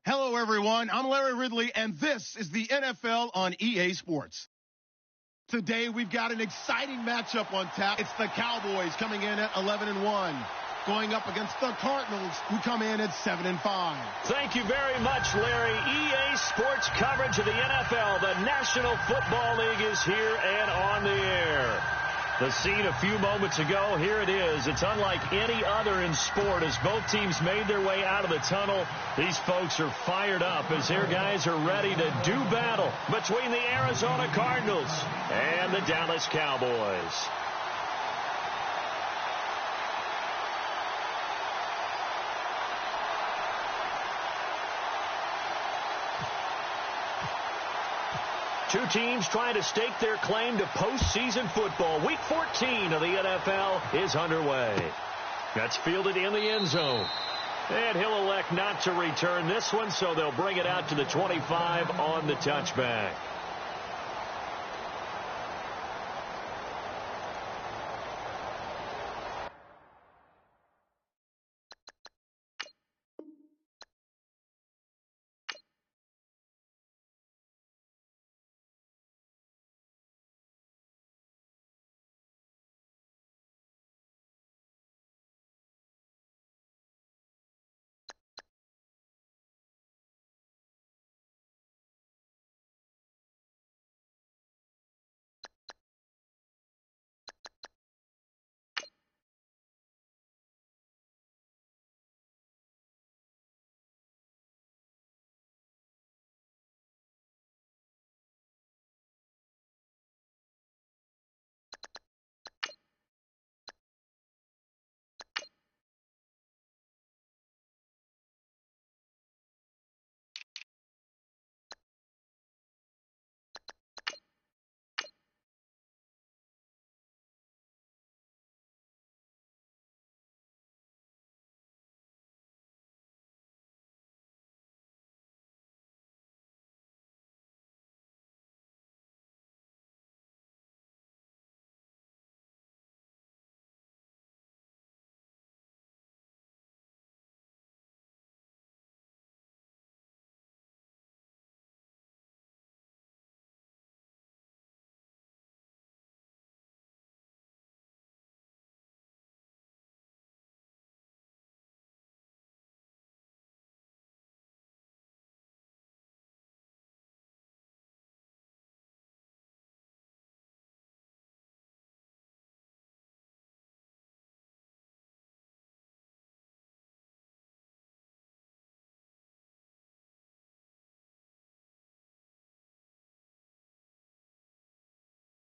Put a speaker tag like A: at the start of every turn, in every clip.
A: Hello, everyone. I'm Larry Ridley, and this is the NFL on EA Sports. Today, we've got an exciting matchup on tap. It's the Cowboys coming in at 11-1, going up against the Cardinals, who come in at 7-5.
B: Thank you very much, Larry. EA Sports coverage of the NFL. The National Football League is here and on the air. The scene a few moments ago, here it is. It's unlike any other in sport as both teams made their way out of the tunnel. These folks are fired up as their guys are ready to do battle between the Arizona Cardinals and the Dallas Cowboys. Two teams trying to stake their claim to postseason football. Week 14 of the NFL is underway. That's fielded in the end zone. And he'll elect not to return this one, so they'll bring it out to the 25 on the touchback.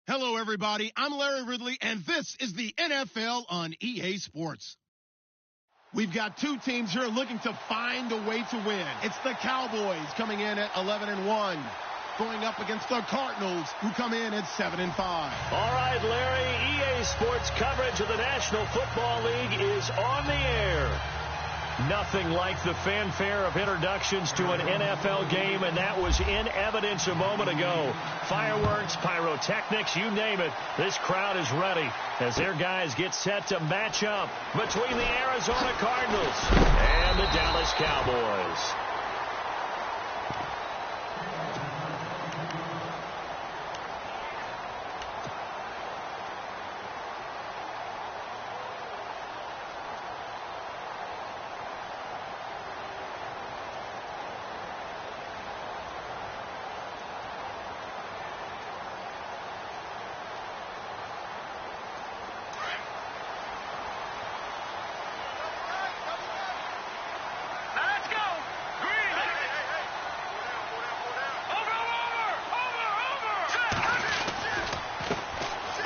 A: Hello, everybody. I'm Larry Ridley, and this is the NFL on EA Sports. We've got two teams here looking to find a way to win. It's the Cowboys coming in at 11-1, going up against the Cardinals, who come in at 7-5.
B: All right, Larry, EA Sports coverage of the National Football League is on the air. Nothing like the fanfare of introductions to an NFL game, and that was in evidence a moment ago. Fireworks, pyrotechnics, you name it. This crowd is ready as their guys get set to match up between the Arizona Cardinals and the Dallas Cowboys.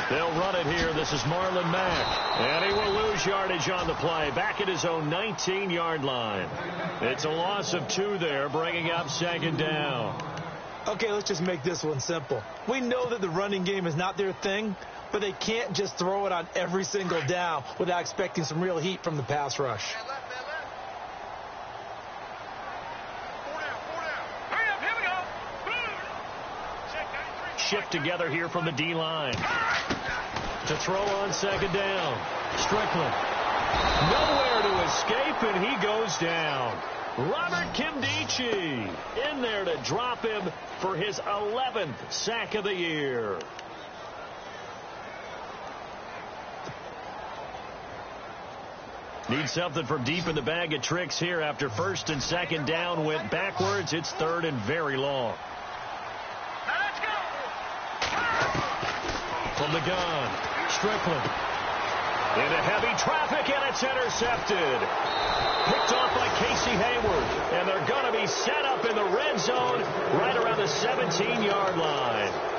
B: They'll run it here. This is Marlon Mack. And he will lose yardage on the play. Back at his own 19-yard line. It's a loss of 2 there, bringing up second down.
C: Okay, let's just make this one simple. We know that the running game is not their thing, but they can't just throw it on every single down without expecting some real heat from the pass rush.
B: Shift together here from the D-line. To throw on second down. Strickland. Nowhere to escape, and he goes down. Robert Kimdichie in there to drop him for his 11th sack of the year. Need something from deep in the bag of tricks here after first and second down went backwards. It's third and very long.
D: Now let's go.
B: From the gun, Strickland. Into heavy traffic, and it's intercepted. Picked off by Casey Hayward. And they're going to be set up in the red zone right around the 17-yard line.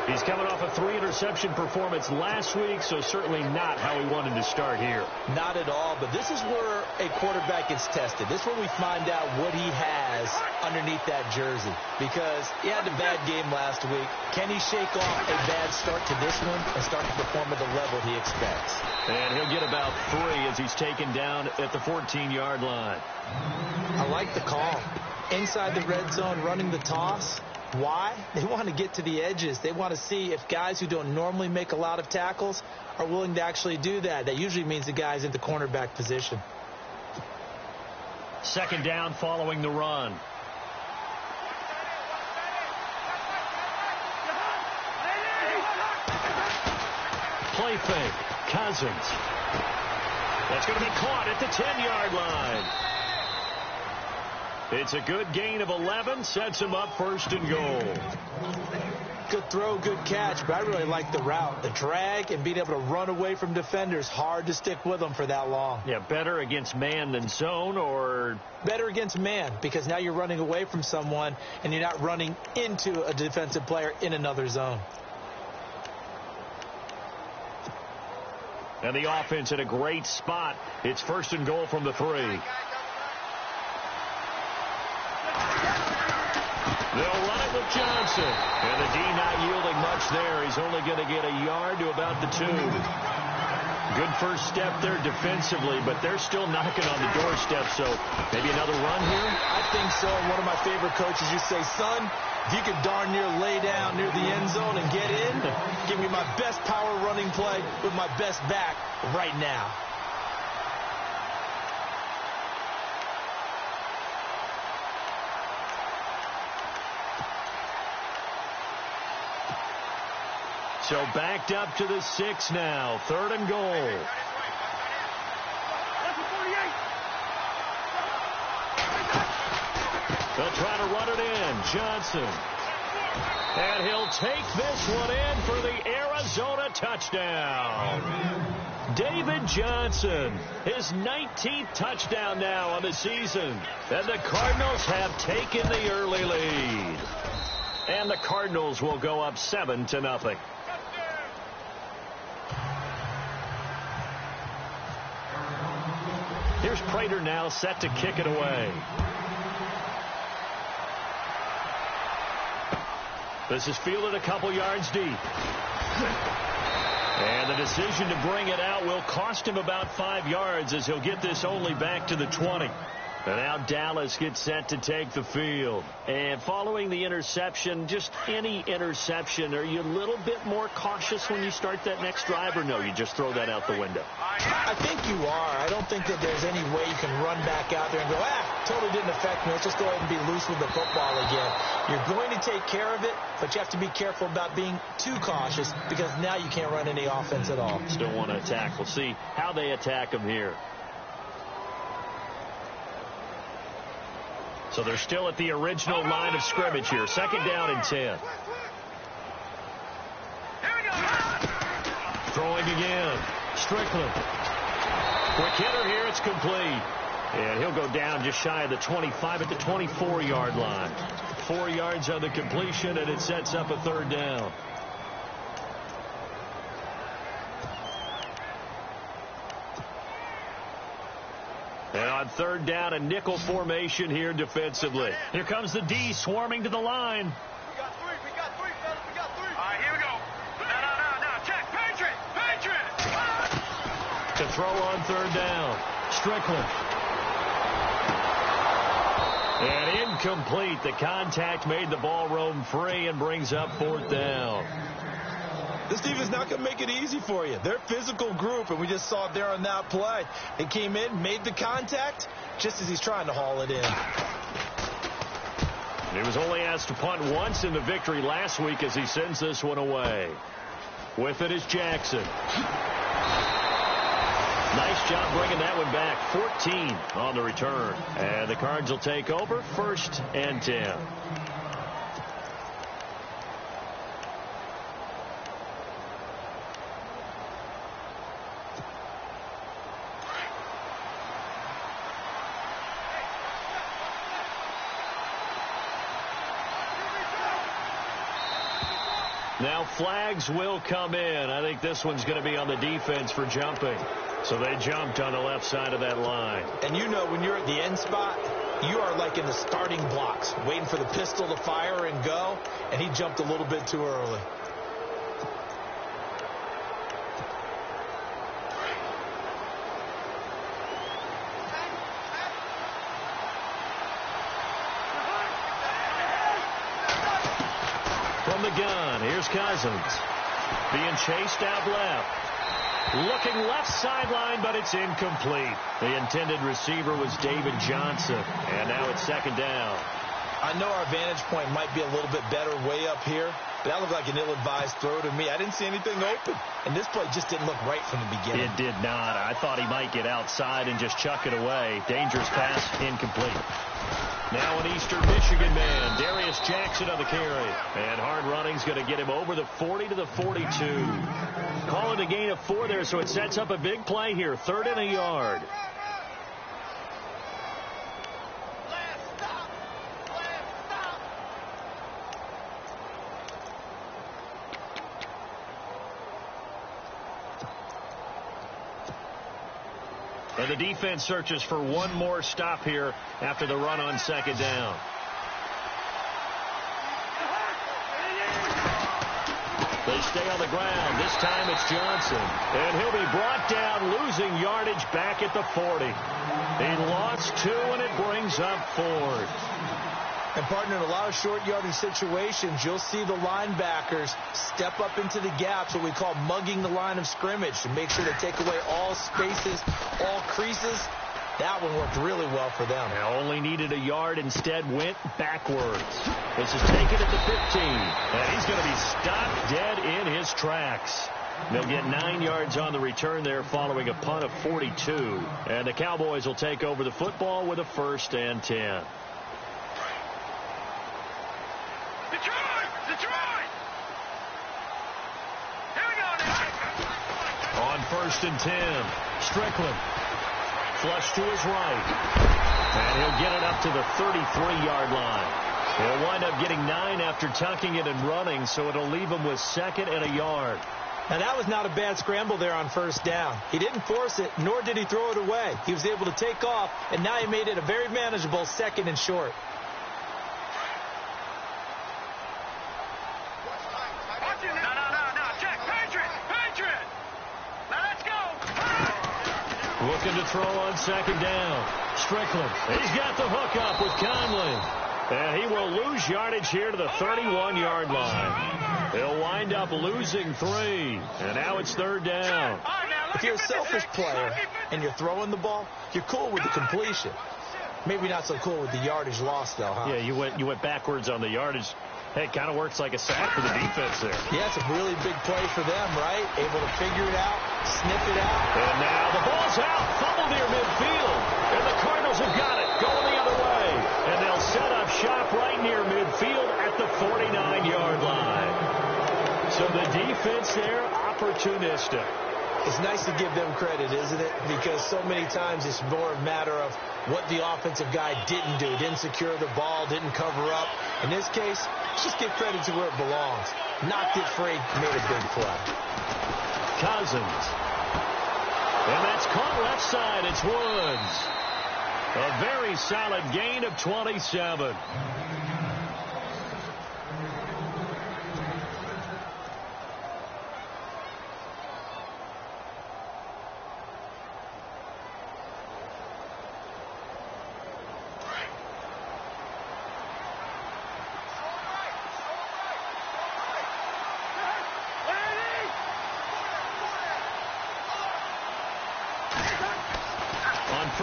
B: He's coming off a 3-interception performance last week, so certainly not how he wanted to start here.
C: Not at all, but this is where a quarterback gets tested. This is where we find out what he has underneath that jersey, because he had a bad game last week. Can he shake off a bad start to this one and start to perform at the level he expects?
B: And he'll get about 3 as he's taken down at the 14-yard line.
C: I like the call. Inside the red zone, running the toss. Why? They want to get to the edges. They want to see if guys who don't normally make a lot of tackles are willing to actually do that. That usually means the guy's in the cornerback position.
B: Second down following the run. Play fake. Cousins. That's going to be caught at the 10-yard line. It's a good gain of 11, sets him up first and goal.
C: Good throw, good catch, but I really like the route. The drag and being able to run away from defenders, hard to stick with them for that long.
B: Yeah, better against man than zone, or?
C: Better against man, because now you're running away from someone and you're not running into a defensive player in another zone.
B: And the offense in a great spot. It's first and goal from the 3. They'll run it with Johnson. And the D not yielding much there. He's only going to get a yard to about the 2. Good first step there defensively, but they're still knocking on the doorstep, so maybe another run here?
C: I think so. And one of my favorite coaches used to say, son, if you could darn near lay down near the end zone and get in, give me my best power running play with my best back right now.
B: So backed up to the 6 now. Third and goal. They'll try to run it in. Johnson. And he'll take this one in for the Arizona touchdown. David Johnson, his 19th touchdown now on the season. And the Cardinals have taken the early lead. And the Cardinals will go up 7-0. Here's Prater now set to kick it away. This is fielded a couple yards deep. And the decision to bring it out will cost him about 5 yards as he'll get this only back to the 20. And now Dallas gets set to take the field. And following the interception, just any interception, are you a little bit more cautious when you start that next drive, or no, you just throw that out the window?
C: I think you are. I don't think that there's any way you can run back out there and go, totally didn't affect me. Let's just go ahead and be loose with the football again. You're going to take care of it, but you have to be careful about being too cautious because now you can't run any offense at all.
B: Still want to attack. We'll see how they attack him here. So they're still at the original line of scrimmage here. Second down and 10. Throwing again. Strickland. Quick hitter here. It's complete. And he'll go down just shy of the 25 at the 24-yard line. 4 yards on the completion, and it sets up a third down. And on third down, a nickel formation here defensively. Here comes the D swarming to the line.
D: We got three, fellas, we got 3. All right, here we go. Now, check, Patriot.
B: To throw on third down, Strickland. And incomplete. The contact made the ball roam free and brings up fourth down.
C: This defense is not going to make it easy for you. They're a physical group, and we just saw it there on that play. They came in, made the contact, just as he's trying to haul it in.
B: He was only asked to punt once in the victory last week as he sends this one away. With it is Jackson. Nice job bringing that one back. 14 on the return. And the Cards will take over 1st and 10. Now flags will come in. I think this one's going to be on the defense for jumping. So they jumped on the left side of that line.
C: And you know when you're at the end spot, you are like in the starting blocks, waiting for the pistol to fire and go, and he jumped a little bit too early.
B: From the gun, here's Cousins. Being chased out left. Looking left sideline, but it's incomplete. The intended receiver was David Johnson. And now it's 2nd down.
C: I know our vantage point might be a little bit better way up here, but that looked like an ill-advised throw to me. I didn't see anything open. And this play just didn't look right from the beginning.
B: It did not. I thought he might get outside and just chuck it away. Dangerous pass, incomplete. Now an Eastern Michigan man, Darius Jackson on the carry. And hard running's going to get him over the 40 to the 42. Call it a gain of 4 there, so it sets up a big play here. 3rd and a yard. And the defense searches for one more stop here after the run on 2nd down. They stay on the ground. This time it's Johnson. And he'll be brought down, losing yardage back at the 40. He lost 2, and it brings up 4th.
C: And, partner, in a lot of short yardage situations, you'll see the linebackers step up into the gaps, what we call mugging the line of scrimmage, to make sure they take away all spaces, all creases. That one worked really well for them.
B: Now only needed a yard, instead went backwards. This is taken at the 15. And he's going to be stopped dead in his tracks. They'll get 9 yards on the return there following a punt of 42. And the Cowboys will take over the football with a 1st and 10. On 1st and 10, Strickland. Flush to his right. And he'll get it up to the 33-yard line. He'll wind up getting 9 after tucking it and running, so it'll leave him with 2nd and a yard.
C: Now, that was not a bad scramble there on 1st down. He didn't force it, nor did he throw it away. He was able to take off, and now he made it a very manageable 2nd and short.
B: Looking to throw on 2nd down. Strickland. He's got the hook up with Conley. And he will lose yardage here to the 31-yard line. He'll wind up losing 3. And now it's 3rd down.
C: If you're a selfish player and you're throwing the ball, you're cool with the completion. Maybe not so cool with the yardage loss, though, huh?
B: Yeah, you went backwards on the yardage. Hey, it kind of works like a sack for the defense there.
C: Yeah, it's a really big play for them, right? Able to figure it out, sniff it out.
B: And now the ball's out. Fumble near midfield. And the Cardinals have got it. Going the other way. And they'll set up shop right near midfield at the 49-yard line. So the defense there, opportunistic.
C: It's nice to give them credit, isn't it? Because so many times it's more a matter of what the offensive guy didn't do. Didn't secure the ball, didn't cover up. In this case, just give credit to where it belongs. Knocked it free, made a big play.
B: Cousins. And that's caught left side. It's Woods. A very solid gain of 27.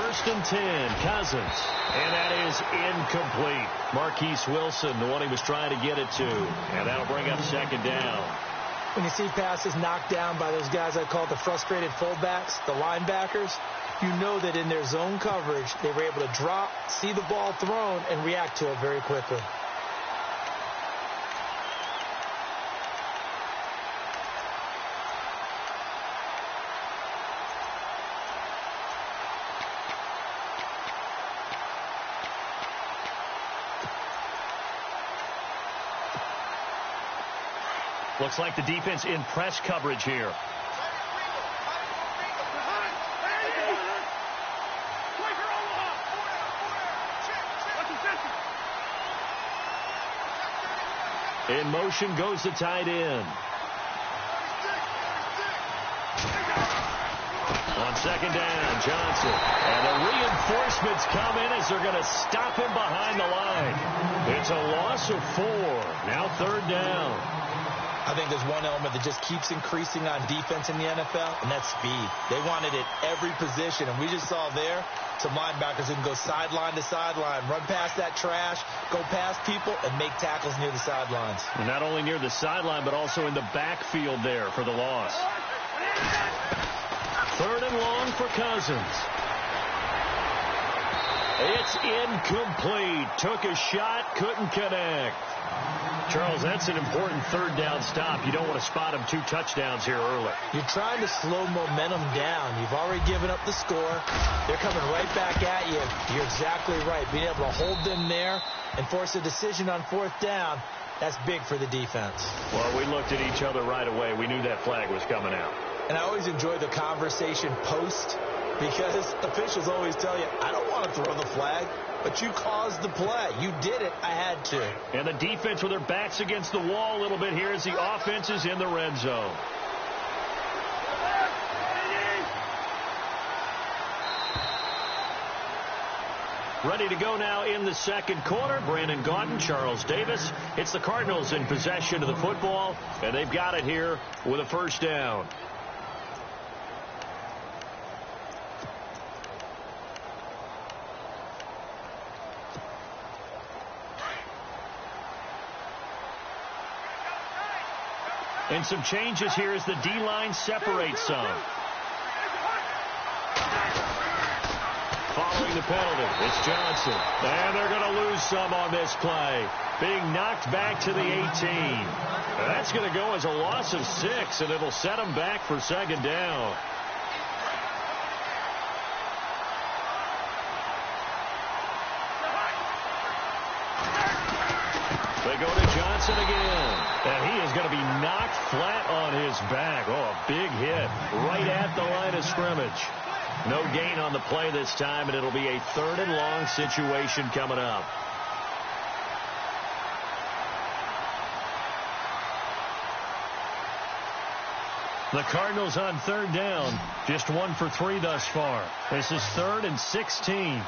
B: First and 10, Cousins. And that is incomplete. Marquise Wilson, the one he was trying to get it to. And that'll bring up second down.
C: When you see passes knocked down by those guys I call the frustrated fullbacks, the linebackers, you know that in their zone coverage, they were able to drop, see the ball thrown, and react to it very quickly.
B: Looks like the defense in press coverage here. In motion goes the tight end. On second down, Johnson. And the reinforcements come in as they're going to stop him behind the line. It's a loss of 4. Now third down.
C: I think there's one element that just keeps increasing on defense in the NFL, and that's speed. They want it at every position, and we just saw there some linebackers who can go sideline to sideline, run past that trash, go past people, and make tackles near the sidelines.
B: And not only near the sideline, but also in the backfield there for the loss. Third and long for Cousins. It's incomplete. Took a shot, couldn't connect. Charles, that's an important third down stop. You don't want to spot him 2 touchdowns here early.
C: You're trying to slow momentum down. You've already given up the score. They're coming right back at you. You're exactly right. Being able to hold them there and force a decision on fourth down, that's big for the defense.
B: Well, we looked at each other right away. We knew that flag was coming out.
C: And I always enjoy the conversation post because officials always tell you, I don't want to throw the flag. But you caused the play. You did it. I had to.
B: And the defense with their backs against the wall a little bit here as the offense is in the red zone. Ready to go now in the second quarter. Brandon Gaudin, Charles Davis. It's the Cardinals in possession of the football, and they've got it here with a first down. And some changes here as the D-line separates some. Following the penalty, it's Johnson. And they're going to lose some on this play. Being knocked back to the 18. That's going to go as a loss of 6, and it'll set them back for second down. They go to Johnson again. And he is going to be knocked flat on his back. Oh, a big hit right at the line of scrimmage. No gain on the play this time, and it'll be a third and long situation coming up. The Cardinals on third down, just 1 for 3 thus far. This is 3rd and 16.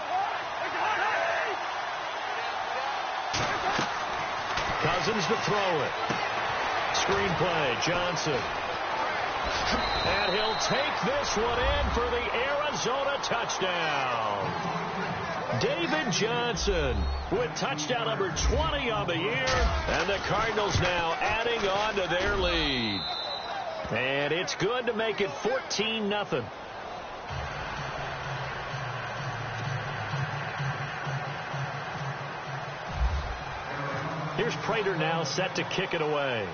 B: Cousins to throw it. Screen play, Johnson. And he'll take this one in for the Arizona touchdown. David Johnson with touchdown number 20 on the year. And the Cardinals now adding on to their lead. And it's good to make it 14-0. Here's Prater now set to kick it away.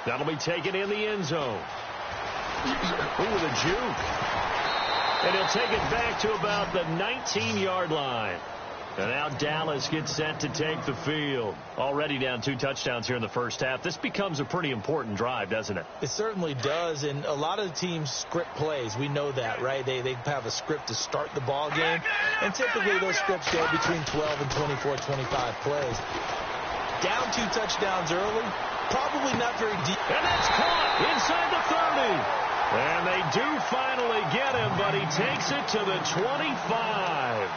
B: That'll be taken in the end zone. Ooh, the juke. And he'll take it back to about the 19-yard line. And now Dallas gets set to take the field. Already down 2 touchdowns here in the first half. This becomes a pretty important drive, doesn't it?
C: It certainly does, and a lot of the teams script plays. We know that, right? They have a script to start the ball game, and typically those scripts go between 12 and 24, 25 plays. Down 2 touchdowns early, probably not very deep.
B: And that's caught inside the 30. And they do finally get him, but he takes it to the 25.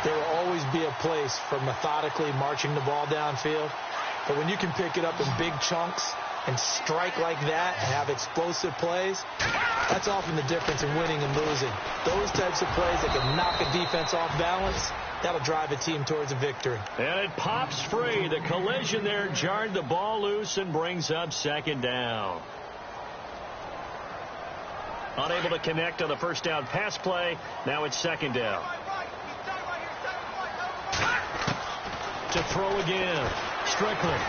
C: There will always be a place for methodically marching the ball downfield. But when you can pick it up in big chunks and strike like that, have explosive plays, that's often the difference in winning and losing. Those types of plays that can knock a defense off balance, that'll drive a team towards a victory.
B: And it pops free. The collision there jarred the ball loose and brings up second down. Unable to connect on the first down pass play. Now it's second down. To throw again. Strickland.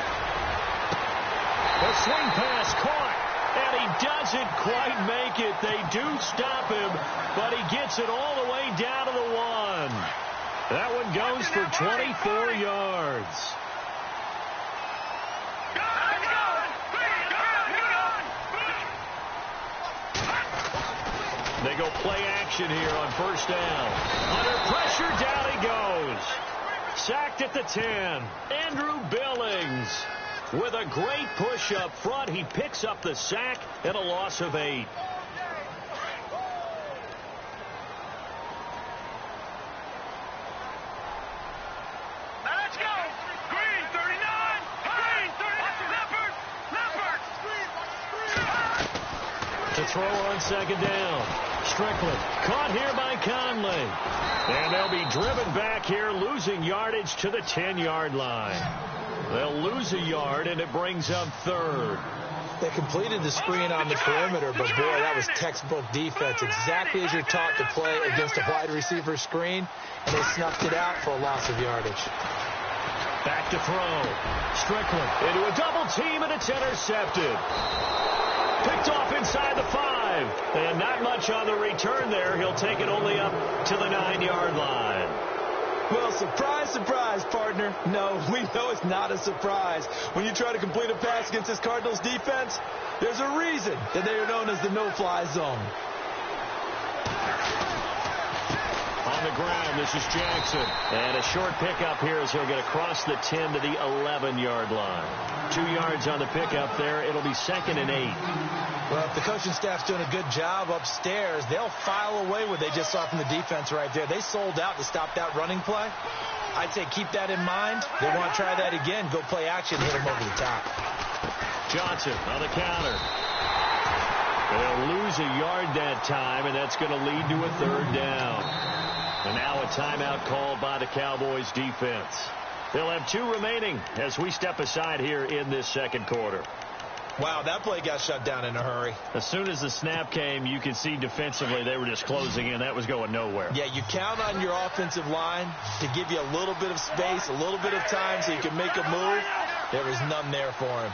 B: The swing pass caught. And he doesn't quite make it. They do stop him, but he gets it all the way down to the 1. That one goes for 24 yards. They go play action here on first down. Under pressure, down he goes. Sacked at the 10. Andrew Billings with a great push up front. He picks up the sack and a loss of 8.
D: Let's go. Green 39. Green 39.
B: To throw on second down. Strickland caught here by Conley. And they'll be driven back here, losing yardage to the 10-yard line. They'll lose a yard, and it brings up third.
C: They completed the screen on the perimeter, but boy, that was textbook defense. Exactly as you're taught to play against a wide receiver screen, and they snuffed it out for a loss of yardage.
B: Back to throw. Strickland into a double team, and it's intercepted. Picked off inside the 5. And not much on the return there. He'll take it only up to the 9-yard line.
C: Well, surprise, surprise, partner. No, we know it's not a surprise. When you try to complete a pass against this Cardinals defense, there's a reason that they are known as the no-fly zone.
B: On the ground, this is Jackson. And a short pickup here as he'll get across the 10 to the 11-yard line. 2 yards on the pickup there. It'll be second and 8.
C: Well, if the coaching staff's doing a good job upstairs, they'll file away what they just saw from the defense right there. They sold out to stop that running play. I'd say keep that in mind. They want to try that again. Go play action, hit them over the top.
B: Johnson on the counter. They'll lose a yard that time, and that's going to lead to a third down. And now a timeout called by the Cowboys defense. They'll have 2 remaining as we step aside here in this second quarter.
C: Wow, that play got shut down in a hurry.
B: As soon as the snap came, you could see defensively they were just closing in. That was going nowhere.
C: Yeah, you count on your offensive line to give you a little bit of space, a little bit of time so you can make a move. There was none there for him.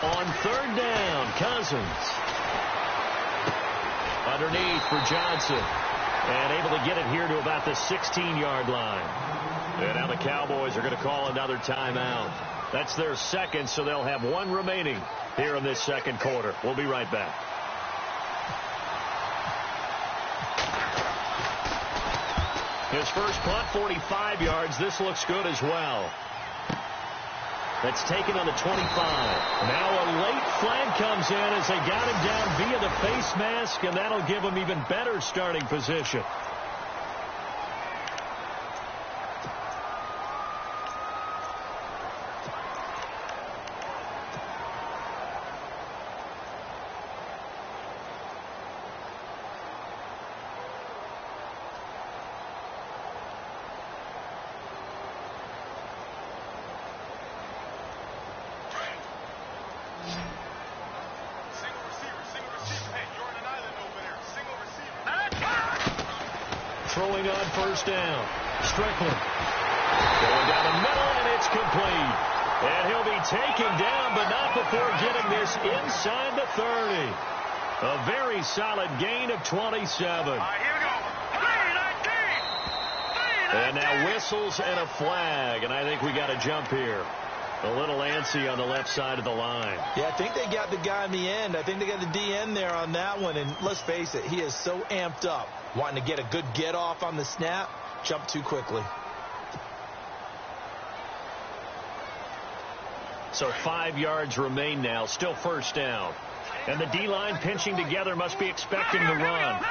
B: On third down, Cousins. Underneath for Johnson. And able to get it here to about the 16-yard line. And now the Cowboys are going to call another timeout. That's their second, so they'll have 1 remaining here in this second quarter. We'll be right back. His first punt, 45 yards. This looks good as well. That's taken on the 25. Now a late flag comes in as they got him down via the face mask, and that'll give him even better starting position. Throwing on first down. Strickland. Going down the middle, and it's complete. And he'll be taken down, but not before getting this inside the 30. A very solid gain of 27.
D: Here we go. 3-19.
B: And now whistles and a flag, and I think we got a jump here. A little antsy on the left side of the line.
C: Yeah, I think they got the guy in the end. I think they got the DN there on that one. And let's face it, he is so amped up, wanting to get a good get off on the snap, jump too quickly.
B: So 5 yards remain now, still first down. And the D-line pinching together, must be expecting the run.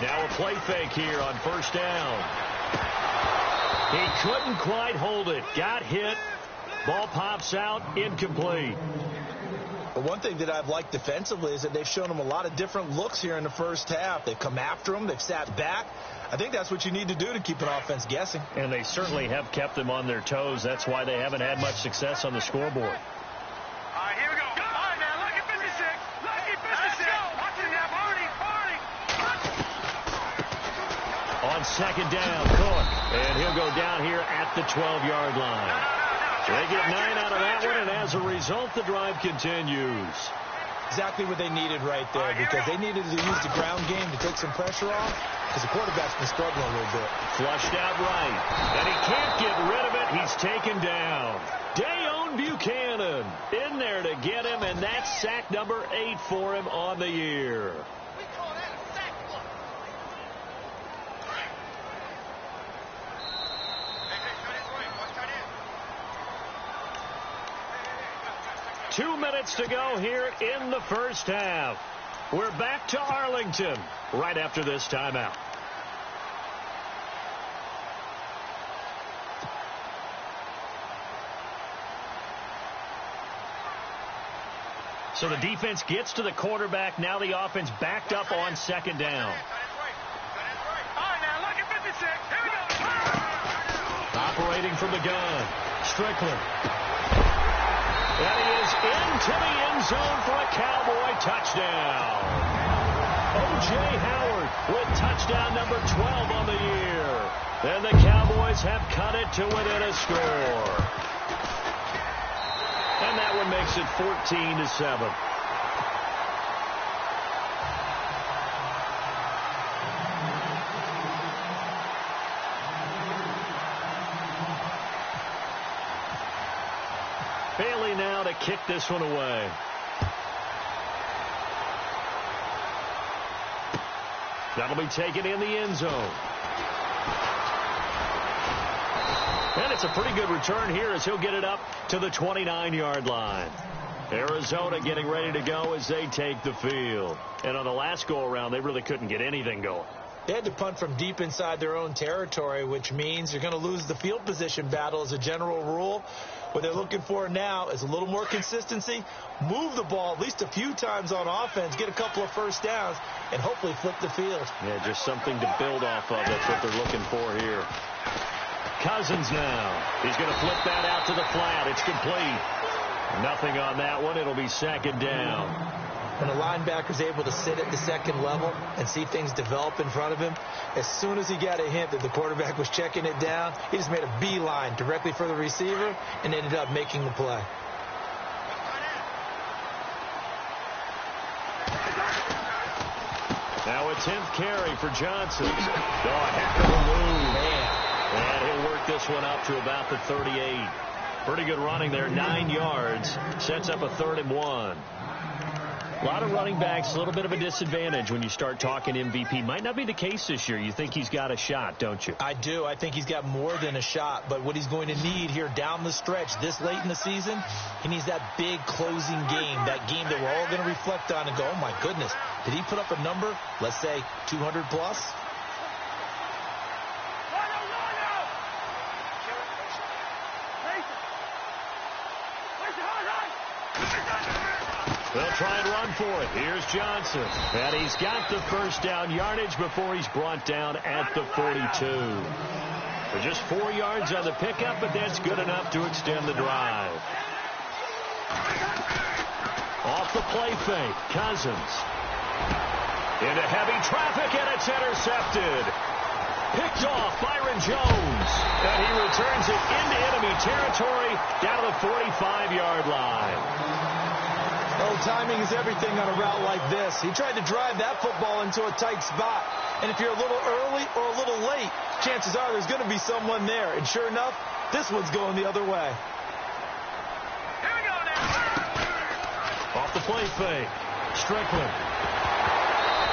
B: Now a play fake here on first down. He couldn't quite hold it. Got hit. Ball pops out. Incomplete.
C: But one thing that I've liked defensively is that they've shown him a lot of different looks here in the first half. They've come after him. They've sat back. I think that's what you need to do to keep an offense guessing.
B: And they certainly have kept them on their toes. That's why they haven't had much success on the scoreboard.
D: All right, here we go. All right, now, lucky 56. Lucky 56. Watch it now, Barney.
B: On second down, Cook. And he'll go down here at the 12-yard line. They get 9 out of that one, and as a result, the drive continues.
C: Exactly what they needed right there, because they needed to use the ground game to take some pressure off, because the quarterback's been struggling a little bit.
B: Flushed out right, and he can't get rid of it. He's taken down. Dayon Buchanan in there to get him, and that's sack number 8 for him on the year. 2 minutes to go here in the first half. We're back to Arlington right after this timeout. So the defense gets to the quarterback. Now the offense backed up on second down. Operating from the gun. Strickland. And he is into the end zone for a Cowboy touchdown. O.J. Howard with touchdown number 12 on the year. And the Cowboys have cut it to within a score. And that one makes it 14-7. Bailey now to kick this one away. That'll be taken in the end zone. And it's a pretty good return here as he'll get it up to the 29-yard line. Arizona getting ready to go as they take the field. And on the last go-around, they really couldn't get anything going.
C: They had to punt from deep inside their own territory, which means you're going to lose the field position battle as a general rule. What they're looking for now is a little more consistency, move the ball at least a few times on offense, get a couple of first downs, and hopefully flip the field.
B: Yeah, just something to build off of. That's what they're looking for here. Cousins now. He's going to flip that out to the flat. It's complete. Nothing on that one. It'll be second down.
C: When a linebacker's able to sit at the second level and see things develop in front of him, as soon as he got a hint that the quarterback was checking it down, he just made a beeline directly for the receiver and ended up making the play.
B: Now a 10th carry for Johnson. Oh, a heck of a move.
C: Man.
B: And he'll work this one up to about the 38. Pretty good running there, 9 yards. Sets up a 3rd and 1. A lot of running backs, a little bit of a disadvantage when you start talking MVP. Might not be the case this year. You think he's got a shot, don't you?
C: I do. I think he's got more than a shot. But what he's going to need here down the stretch this late in the season, he needs that big closing game, that game that we're all going to reflect on and go, oh, my goodness, did he put up a number, let's say 200 plus?
B: They'll try and run for it. Here's Johnson. And he's got the first down yardage before he's brought down at the 42. For just 4 yards on the pickup, but that's good enough to extend the drive. Off the play fake, Cousins. Into heavy traffic, and it's intercepted. Picked off Byron Jones. And he returns it into enemy territory down to the 45-yard line.
C: Oh, timing is everything on a route like this. He tried to drive that football into a tight spot. And if you're a little early or a little late, chances are there's going to be someone there. And sure enough, this one's going the other way.
D: Here we go now.
B: Off the play fake. Strickland.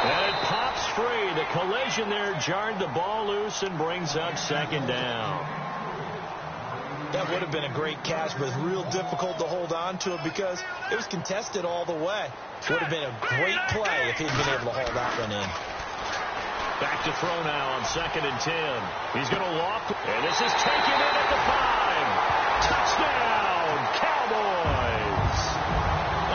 B: And it pops free. The collision there jarred the ball loose and brings up second down.
C: That would have been a great catch, but it's real difficult to hold on to it because it was contested all the way. Would have been a great play if he'd been able to haul that one in.
B: Back to throw now on 2nd and 10. He's going to loft, and this is taken in at the 5. Touchdown, Cowboys.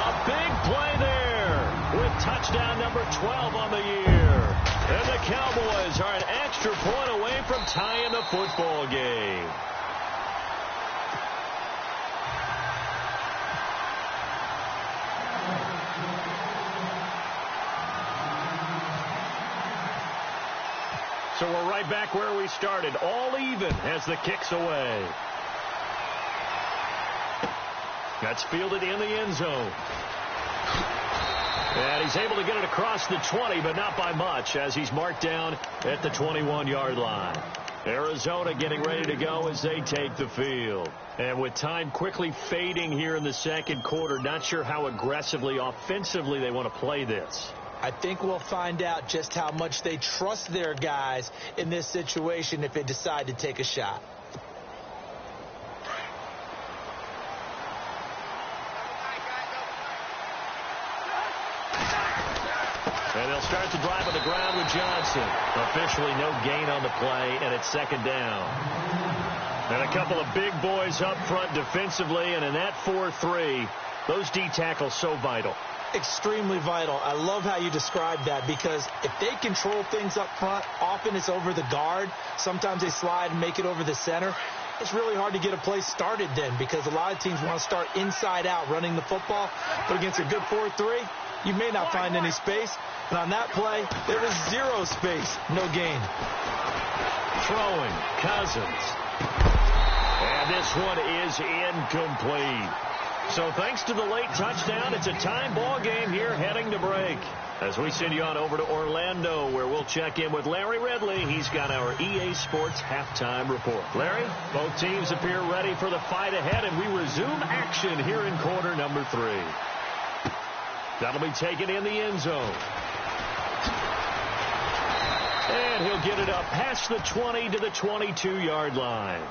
B: A big play there with touchdown number 12 on the year. And the Cowboys are an extra point away from tying the football game. So we're right back where we started, all even as the kick's away. That's fielded in the end zone. And he's able to get it across the 20, but not by much, as he's marked down at the 21-yard line. Arizona getting ready to go as they take the field. And with time quickly fading here in the second quarter, not sure how aggressively, offensively they want to play this.
C: I think we'll find out just how much they trust their guys in this situation if they decide to take a shot.
B: And they'll start the drive on the ground with Johnson. Officially no gain on the play, and it's 2nd down. And a couple of big boys up front defensively, and in that 4-3, those D tackles so vital.
C: Extremely vital. I love how you described that, because if they control things up front, often it's over the guard. Sometimes they slide and make it over the center. It's really hard to get a play started then, because a lot of teams want to start inside out running the football. But against a good 4-3, you may not find any space. And on that play, there was 0 space. No gain.
B: Throwing, Cousins. And this one is incomplete. So thanks to the late touchdown, it's a time ball game here heading to break. As we send you on over to Orlando, where we'll check in with Larry Ridley. He's got our EA Sports halftime report. Larry, both teams appear ready for the fight ahead, and we resume action here in quarter number 3. That'll be taken in the end zone. And he'll get it up past the 20 to the 22-yard line.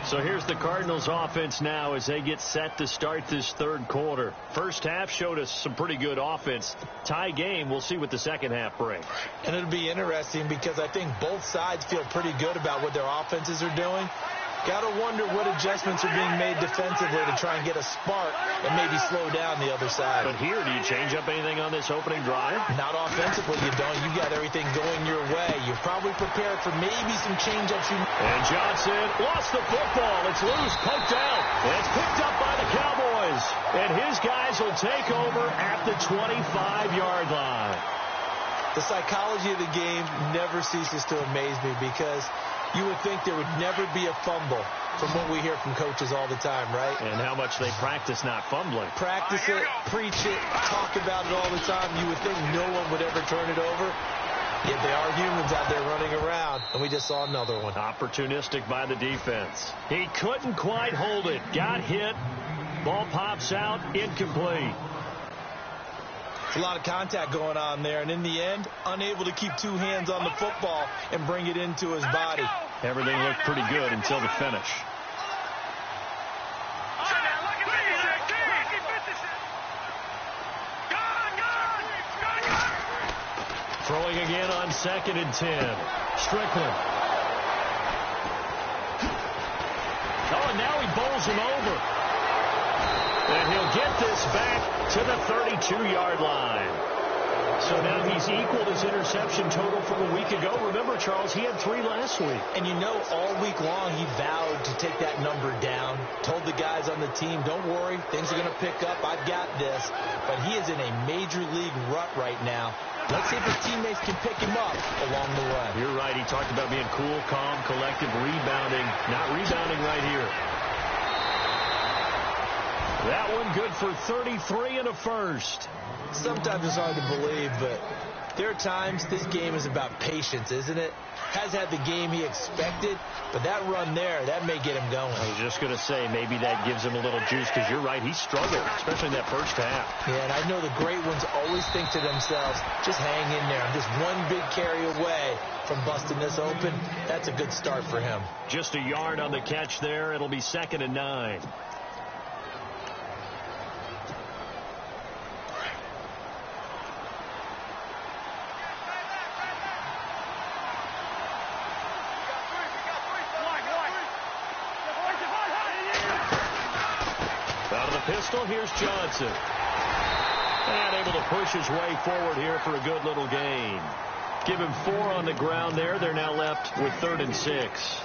B: So here's the Cardinals offense now as they get set to start this third quarter. First half showed us some pretty good offense. Tie game, we'll see what the second half brings.
C: And it'll be interesting because I think both sides feel pretty good about what their offenses are doing. Got to wonder what adjustments are being made defensively to try and get a spark and maybe slow down the other side.
B: But here, do you change up anything on this opening drive?
C: Not offensively, you don't. You got everything going your way. You're probably prepared for maybe some change-ups.
B: And Johnson lost the football. It's loose, poked out. And it's picked up by the Cowboys. And his guys will take over at the 25-yard line.
C: The psychology of the game never ceases to amaze me, because you would think there would never be a fumble from what we hear from coaches all the time, right?
B: And how much they practice not fumbling.
C: Practice it, preach it, talk about it all the time. You would think no one would ever turn it over. Yet they are humans out there running around, and we just saw another one.
B: Opportunistic by the defense. He couldn't quite hold it. Got hit. Ball pops out. Incomplete.
C: A lot of contact going on there, and in the end, unable to keep two hands on the football and bring it into his body.
B: Everything looked pretty good until the finish. Throwing again on 2nd and 10. Strickland. Oh, and now he bowls him over. And he'll get this back to the 32-yard line. So now he's equaled his interception total from a week ago. Remember, Charles, he had 3 last week.
C: And you know, all week long he vowed to take that number down. Told the guys on the team, don't worry, things are going to pick up. I've got this. But he is in a major league rut right now. Let's see if his teammates can pick him up along the way.
B: You're right. He talked about being cool, calm, collective, rebounding. Not rebounding right here. That one good for 33 and a first.
C: Sometimes it's hard to believe, but there are times this game is about patience, isn't it? Has had the game he expected, but that run there, that may get him going.
B: I was just going to say, maybe that gives him a little juice, because you're right, he struggled, especially in that first half.
C: Yeah, and I know the great ones always think to themselves, just hang in there. I'm just one big carry away from busting this open. That's a good start for him.
B: Just a yard on the catch there. It'll be 2nd and 9. pistol. Here's Johnson. And able to push his way forward here for a good little gain. Give him 4 on the ground there. They're now left with 3rd and 6.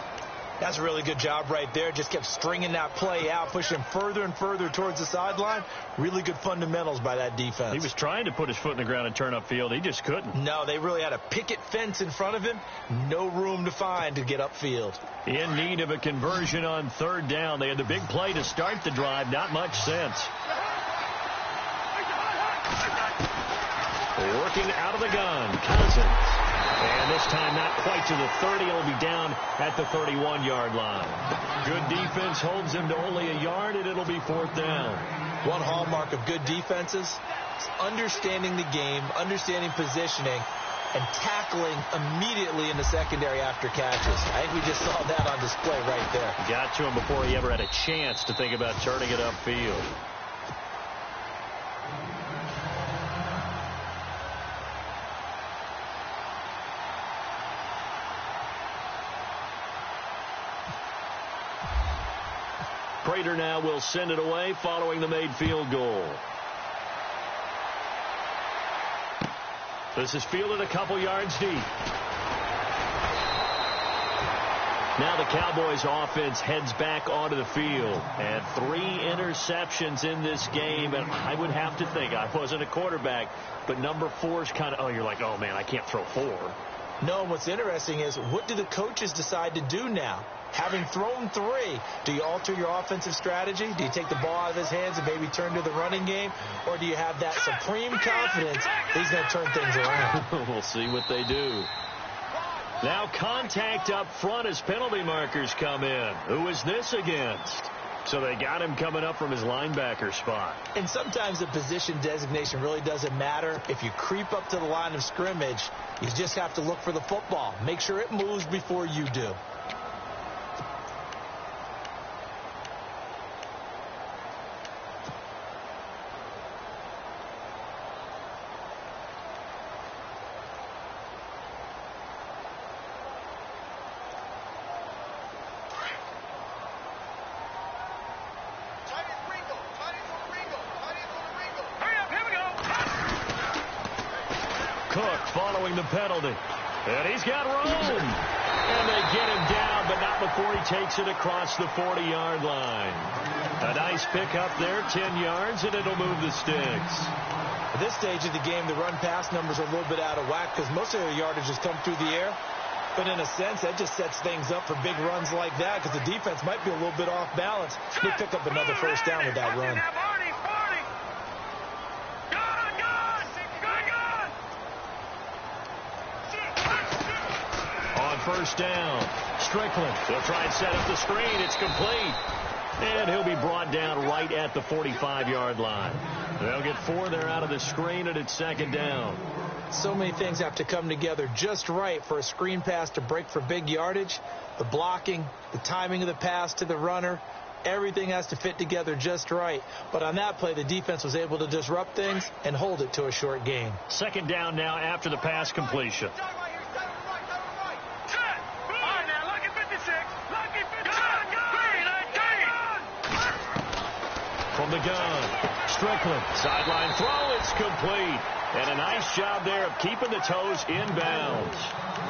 C: That's a really good job right there. Just kept stringing that play out, pushing him further and further towards the sideline. Really good fundamentals by that defense.
B: He was trying to put his foot in the ground and turn upfield. He just couldn't.
C: No, they really had a picket fence in front of him. No room to find to get upfield.
B: In need of a conversion on 3rd down. They had the big play to start the drive. Not much sense. Working out of the gun, Cousins. And this time not quite to the 30. It'll be down at the 31-yard line. Good defense holds him to only a yard, and it'll be 4th down.
C: One hallmark of good defenses is understanding the game, understanding positioning, and tackling immediately in the secondary after catches. I think we just saw that on display right there.
B: Got to him before he ever had a chance to think about turning it upfield. Prater now will send it away following the made field goal. This is fielded a couple yards deep. Now the Cowboys offense heads back onto the field. And 3 interceptions in this game. And I would have to think, I wasn't a quarterback, but number 4 is kind of, you're like, oh man, I can't throw 4.
C: No, what's interesting is, what do the coaches decide to do now? Having thrown 3, do you alter your offensive strategy? Do you take the ball out of his hands and maybe turn to the running game? Or do you have that supreme confidence that he's going to turn things around?
B: We'll see what they do. Now contact up front as penalty markers come in. Who is this against? So they got him coming up from his linebacker spot.
C: And sometimes the position designation really doesn't matter. If you creep up to the line of scrimmage, you just have to look for the football. Make sure it moves before you do.
B: Following the penalty. And he's got room. And they get him down, but not before he takes it across the 40-yard line. A nice pickup there, 10 yards, and it'll move the sticks.
C: At this stage of the game, the run-pass numbers are a little bit out of whack because most of their yardage has come through the air. But in a sense, that just sets things up for big runs like that because the defense might be a little bit off balance. They pick up another 1st down with that run.
B: On 1st down, Strickland. They'll try and set up the screen. It's complete. And he'll be brought down right at the 45-yard line. They'll get 4 there out of the screen, and it's 2nd down.
C: So many things have to come together just right for a screen pass to break for big yardage. The blocking, the timing of the pass to the runner, everything has to fit together just right. But on that play, the defense was able to disrupt things and hold it to a short gain.
B: 2nd down now after the pass completion. From the gun, Strickland, sideline throw, it's complete. And a nice job there of keeping the toes inbounds.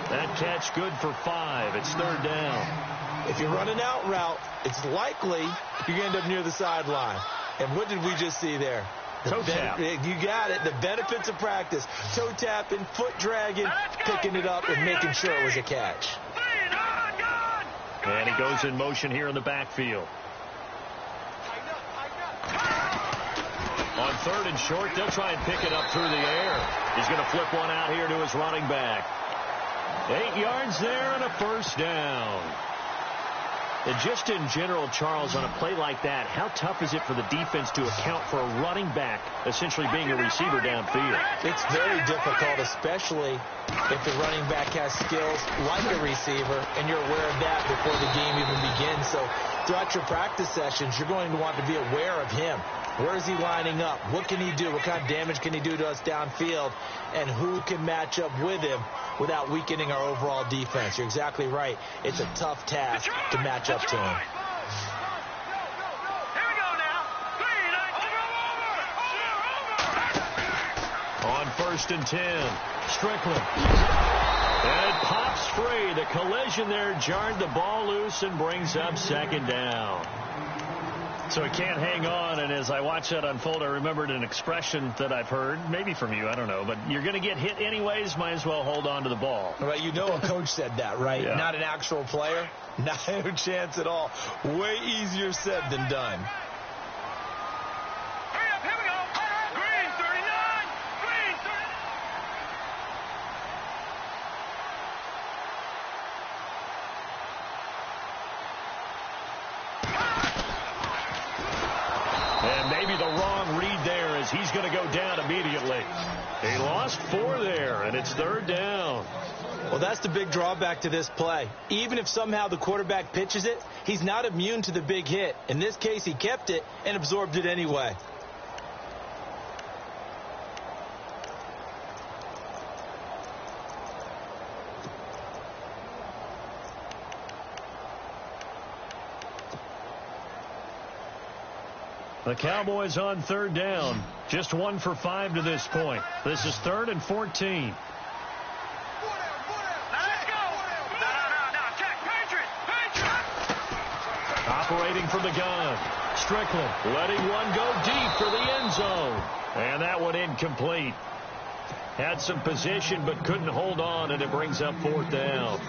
B: That catch good for 5. It's 3rd down.
C: If you run an out route, it's likely you're going to end up near the sideline. And what did we just see there?
B: Toe tap.
C: You got it. The benefits of practice. Toe tapping, foot dragging, picking it up, and making sure it was a catch.
B: And he goes in motion here in the backfield. On 3rd and short, they'll try and pick it up through the air. He's going to flip one out here to his running back. 8 yards there and a 1st down. And just in general, Charles, on a play like that, how tough is it for the defense to account for a running back essentially being a receiver downfield?
C: It's very difficult, especially if the running back has skills like a receiver, and you're aware of that before the game even begins. So throughout your practice sessions, you're going to want to be aware of him. Where is he lining up? What can he do? What kind of damage can he do to us downfield? And who can match up with him without weakening our overall defense? You're exactly right. It's a tough task to match up to him.
D: Here we go now. 3, 9,
B: 1st and 10. Strickland. And it pops free. The collision there jarred the ball loose and brings up 2nd down. So he can't hang on, and as I watch that unfold, I remembered an expression that I've heard, maybe from you, I don't know, but you're going to get hit anyways, might as well hold on to the ball.
C: Well, you know a coach said that, right?
B: Yeah. Not
C: an actual player. Not a chance at all. Way easier said than done.
D: Hurry up, here we go. Green 39. Green 39.
B: And maybe the wrong read there as he's going to go down immediately. He lost 4 there, and it's 3rd down.
C: Well, that's the big drawback to this play. Even if somehow the quarterback pitches it, he's not immune to the big hit. In this case, he kept it and absorbed it anyway.
B: The Cowboys on 3rd down. Just 1 for 5 to this point. This is 3rd and 14. Operating from the gun. Strickland letting one go deep for the end zone. And that one incomplete. Had some position but couldn't hold on, and it brings up 4th down.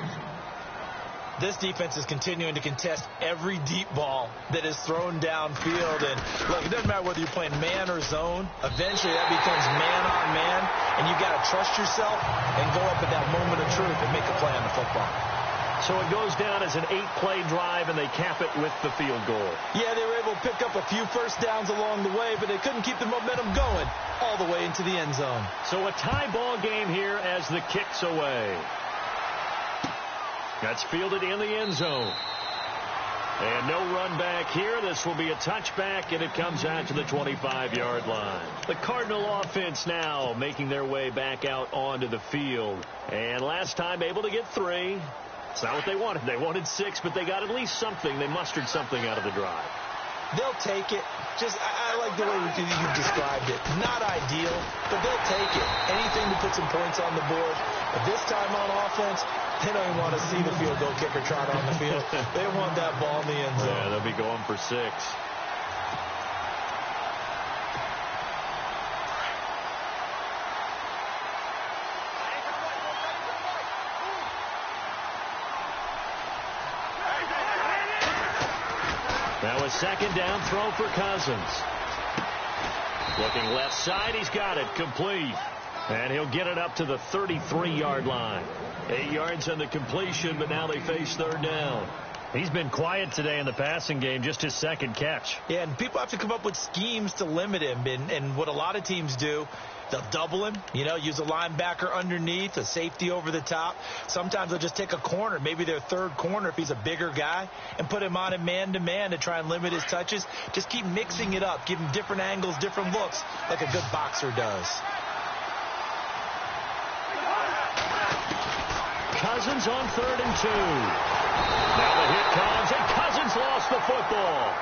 C: This defense is continuing to contest every deep ball that is thrown downfield. And look, it doesn't matter whether you're playing man or zone. Eventually that becomes man on man, and you got to trust yourself and go up at that moment of truth and make a play on the football.
B: So it goes down as an 8-play drive, and they cap it with the field goal.
C: Yeah, they were able to pick up a few first downs along the way, but they couldn't keep the momentum going all the way into the end zone.
B: So a tie ball game here as the kick's away. That's fielded in the end zone. And no run back here. This will be a touchback, and it comes out to the 25-yard line. The Cardinal offense now making their way back out onto the field. And last time able to get 3. It's not what they wanted. They wanted 6, but they got at least something. They mustered something out of the drive.
C: They'll take it. I like the way you described it. Not ideal, but they'll take it. Anything to put some points on the board. But this time on offense, they don't even want to see the field goal kicker trot on the field. They want that ball in the end zone.
B: Yeah, they'll be going for 6. Now a 2nd down throw for Cousins. Looking left side, he's got it, complete. And he'll get it up to the 33-yard line. 8 yards on the completion, but now they face 3rd down. He's been quiet today in the passing game, just his 2nd catch.
C: Yeah, and people have to come up with schemes to limit him. And what a lot of teams do, they'll double him, use a linebacker underneath, a safety over the top. Sometimes they'll just take a corner, maybe their 3rd corner if he's a bigger guy, and put him on him man-to-man to try and limit his touches. Just keep mixing it up, give him different angles, different looks, like a good boxer does.
B: Cousins on 3rd and 2. Now the hit comes, and Cousins lost the football.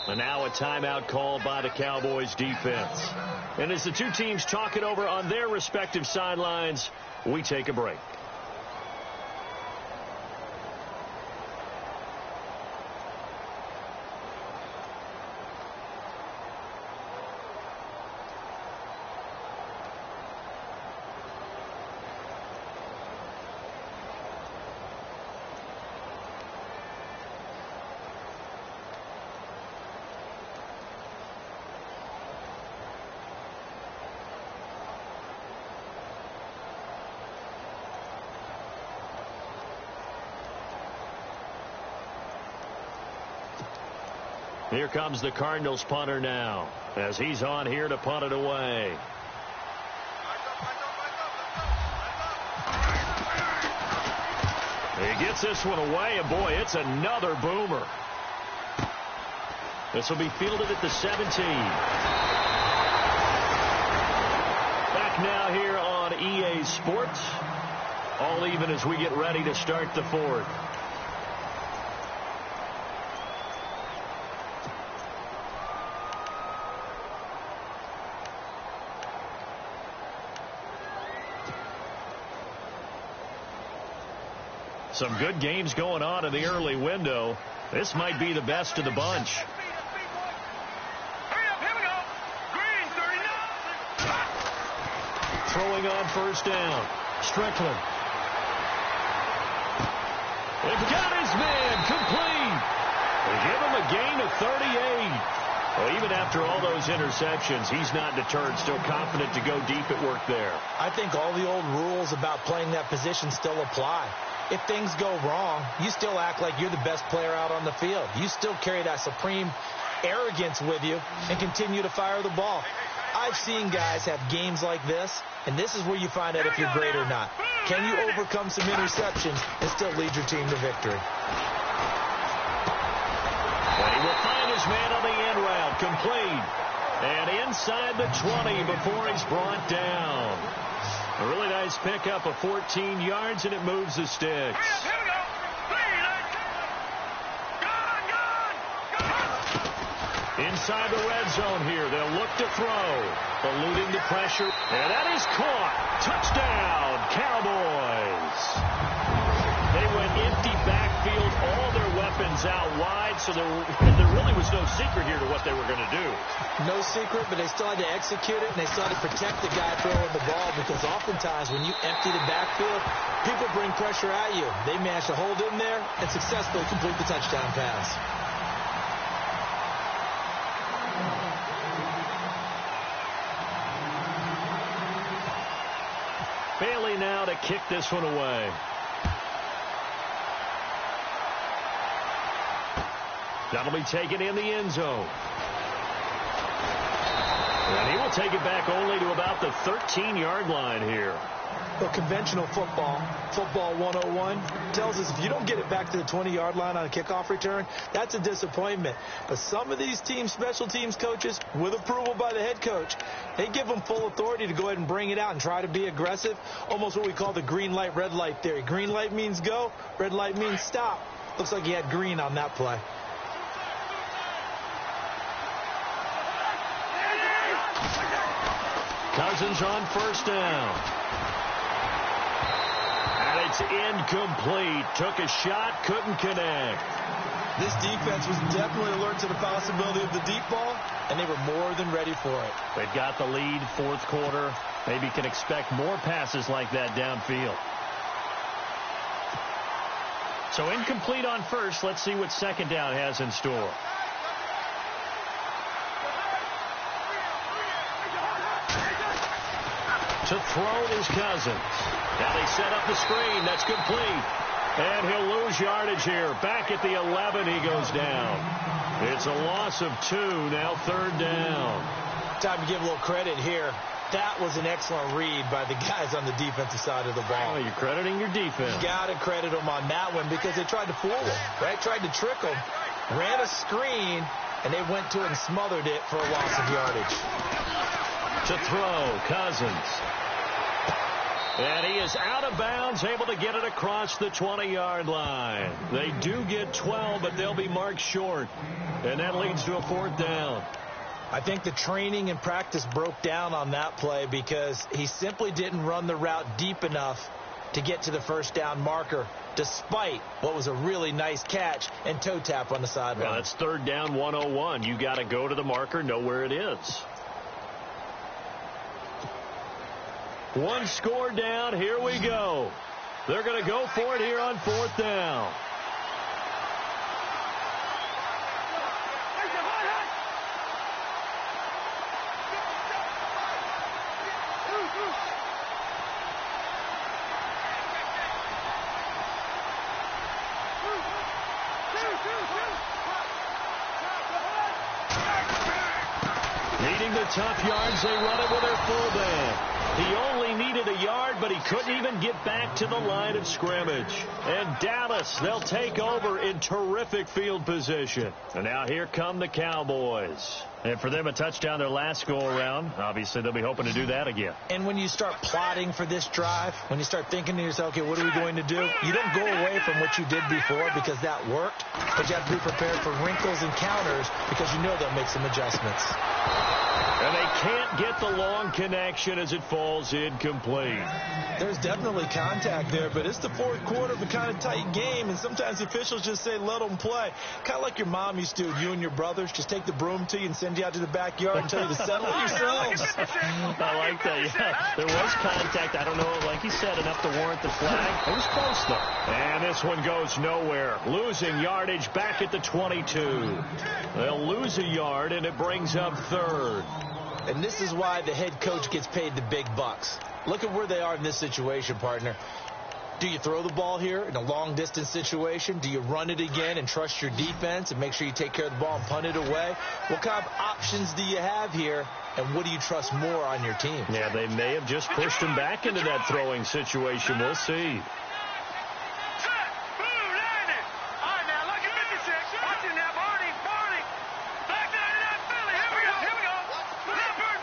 B: And now a timeout called by the Cowboys defense. And as the two teams talk it over on their respective sidelines, we take a break. Here comes the Cardinals punter now, as he's on here to punt it away. He gets this one away, and boy, it's another boomer. This will be fielded at the 17. Back now here on EA Sports. All even as we get ready to start the fourth. Some good games going on in the early window. This might be the best of the bunch. Throwing on first down. Strickland. They've got his man complete. They give him a gain of 38. Well, even after all those interceptions, he's not deterred, still confident to go deep at work there.
C: I think all the old rules about playing that position still apply. If things go wrong, you still act like you're the best player out on the field. You still carry that supreme arrogance with you and continue to fire the ball. I've seen guys have games like this, and this is where you find out if you're great or not. Can you overcome some interceptions and still lead your team to victory?
B: And he will find his man on the end route, complete. And inside the 20 before he's brought down. A really nice pickup of 14 yards, and it moves the sticks.
D: Here we go.
B: Inside the red zone here. They'll look to throw. Eluding the pressure. And that is caught. Touchdown, Cowboys. They went empty backfield, all their weapons out wide, so there really was no secret here to what they were going to do.
C: No secret, but they still had to execute it, and they still had to protect the guy throwing the ball, because oftentimes when you empty the backfield, people bring pressure at you. They managed to hold in there and successfully complete the touchdown pass.
B: Bailey now to kick this one away. That'll be taken in the end zone. And he will take it back only to about the 13-yard line here.
C: Well, conventional football 101, tells us if you don't get it back to the 20-yard line on a kickoff return, that's a disappointment. But some of these teams, special teams coaches, with approval by the head coach, they give them full authority to go ahead and bring it out and try to be aggressive, almost what we call the green light, red light theory. Green light means go, red light means stop. Looks like he had green on that play.
B: Cousins on first down. And it's incomplete. Took a shot, couldn't connect.
C: This defense was definitely alert to the possibility of the deep ball, and they were more than ready for it.
B: They've got the lead, fourth quarter. Maybe can expect more passes like that downfield. So incomplete on first. Let's see what second down has in store. To throw is Cousins. Now they set up the screen. That's complete. And he'll lose yardage here. Back at the 11, he goes down. It's a loss of 2. Now third down.
C: Time to give a little credit here. That was an excellent read by the guys on the defensive side of the ball.
B: Oh, you're crediting your defense.
C: You got to credit them on that one, because they tried to fool them, right? Tried to trick them. Ran a screen, and they went to it and smothered it for a loss of yardage.
B: To throw, Cousins. And he is out of bounds, able to get it across the 20-yard line. They do get 12, but they'll be marked short. And that leads to a fourth down.
C: I think the training and practice broke down on that play, because he simply didn't run the route deep enough to get to the first down marker, despite what was a really nice catch and toe tap on the sideline.
B: Well, that's third down 101. You got to go to the marker, know where it is. One score down. Here we go. They're going to go for it here on fourth down. tough yards. They run it with their fullback. He only needed a yard, but he couldn't even get back to the line of scrimmage. And Dallas, they'll take over in terrific field position. And now here come the Cowboys. And for them, a touchdown their last go-around. Obviously, they'll be hoping to do that again.
C: And when you start plotting for this drive, when you start thinking to yourself, okay, what are we going to do? You don't go away from what you did before because that worked. But you have to be prepared for wrinkles and counters because you know they'll make some adjustments.
B: And they can't get the long connection as it falls incomplete.
C: There's definitely contact there, but it's the fourth quarter of a kind of tight game, and sometimes the officials just say, let them play. Kind of like your mom used to, you and your brothers, just take the broom to you and send you out to the backyard and tell you to settle it yourselves.
B: I like that, yeah. There was contact. I don't know, like you said, enough to warrant the flag. It was close, though. And this one goes nowhere. Losing yardage back at the 22. They'll lose a yard, and it brings up third.
C: And this is why the head coach gets paid the big bucks. Look at where they are in this situation, partner. Do you throw the ball here in a long-distance situation? Do you run it again and trust your defense and make sure you take care of the ball and punt it away? What kind of options do you have here, and what do you trust more on your team?
B: Yeah, they may have just pushed him back into that throwing situation. We'll see.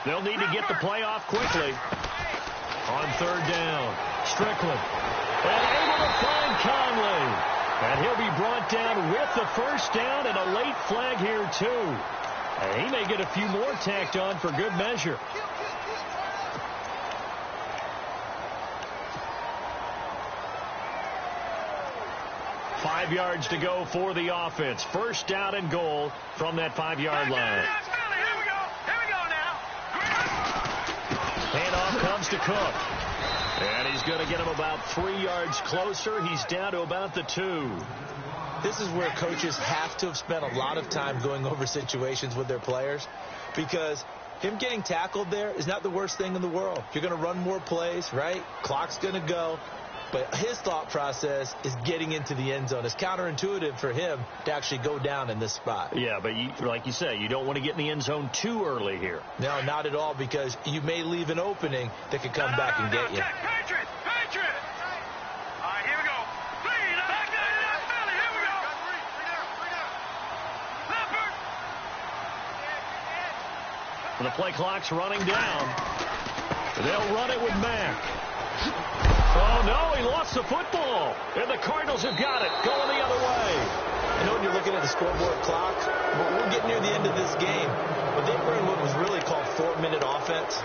B: They'll need to get the play off quickly. On third down, Strickland. And able to find Conley. And he'll be brought down with the first down and a late flag here, too. And he may get a few more tacked on for good measure. Five yards to go for the offense. First down and goal from that 5-yard line. Handoff comes to Cook. And he's going to get him about 3 yards closer. He's down to about the 2.
C: This is where coaches have to have spent a lot of time going over situations with their players, because him getting tackled there is not the worst thing in the world. You're going to run more plays, right? Clock's going to go. But his thought process is getting into the end zone. It's counterintuitive for him to actually go down in this spot.
B: Yeah, but like you say, you don't want to get in the end zone too early here.
C: No, not at all, because you may leave an opening that could come back and get you.
D: Patriot! Patriot! All right, here we go. Back there, Philly, here we go. Leopard!
B: The play clock's running down. They'll run it with Mack. Oh, no, he lost the football. And the Cardinals have got it, going the other way.
C: I know when you're looking at the scoreboard clock, but we're getting near the end of this game. But they were in what was really called 4-minute offense.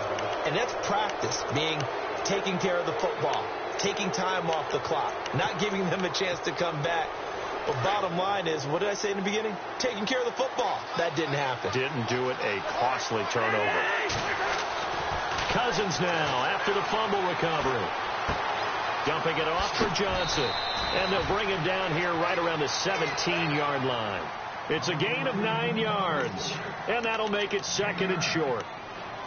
C: And that's practice, being taking care of the football, taking time off the clock, not giving them a chance to come back. But bottom line is, what did I say in the beginning? Taking care of the football. That didn't happen.
B: Didn't do it. A costly turnover. Cousins now after the fumble recovery. Dumping it off for Johnson. And they'll bring him down here right around the 17-yard line. It's a gain of 9 yards. And that'll make it second and short.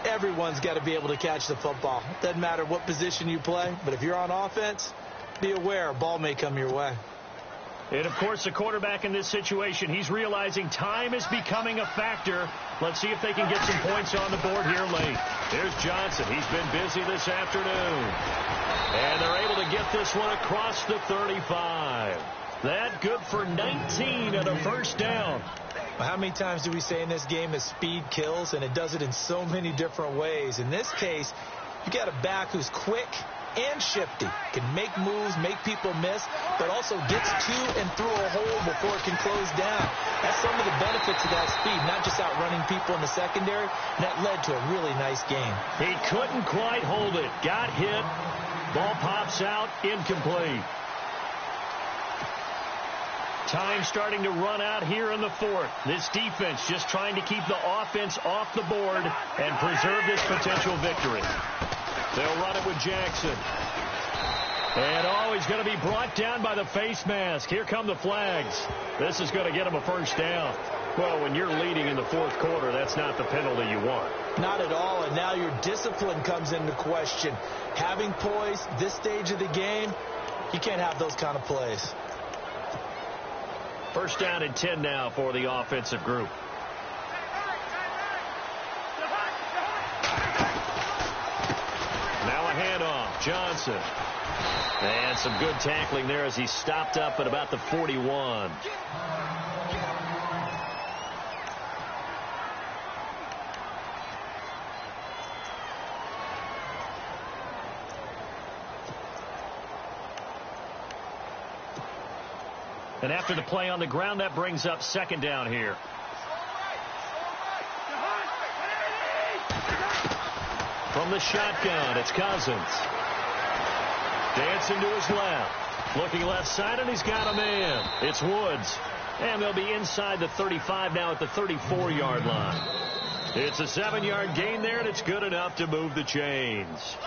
C: Everyone's got to be able to catch the football. Doesn't matter what position you play, but if you're on offense, be aware a ball may come your way.
B: And, of course, the quarterback in this situation, he's realizing time is becoming a factor. Let's see if they can get some points on the board here late. There's Johnson. He's been busy this afternoon. And they're able to get this one across the 35. That good for 19 and a first down.
C: How many times do we say in this game that speed kills, and it does it in so many different ways? In this case, you got a back who's quick and shifty, can make moves, make people miss, but also gets to and through a hole before it can close down. That's some of the benefits of that speed, not just outrunning people in the secondary. And that led to a really nice game.
B: He couldn't quite hold it. Got hit. Ball pops out, incomplete. Time starting to run out here in the fourth. This defense just trying to keep the offense off the board and preserve this potential victory. They'll run it with Jackson. And, oh, he's going to be brought down by the face mask. Here come the flags. This is going to get him a first down. Well, when you're leading in the fourth quarter, that's not the penalty you want.
C: Not at all, and now your discipline comes into question. Having poise this stage of the game, you can't have those kind of plays.
B: First down and 10 now for the offensive group. Johnson. And some good tackling there as he stopped up at about the 41. And after the play on the ground, that brings up second down here. From the shotgun, it's Cousins. Dancing to his left. Looking left side, and he's got a man. It's Woods. And they'll be inside the 35 now at the 34-yard line. It's a 7-yard gain there, and it's good enough to move the chains.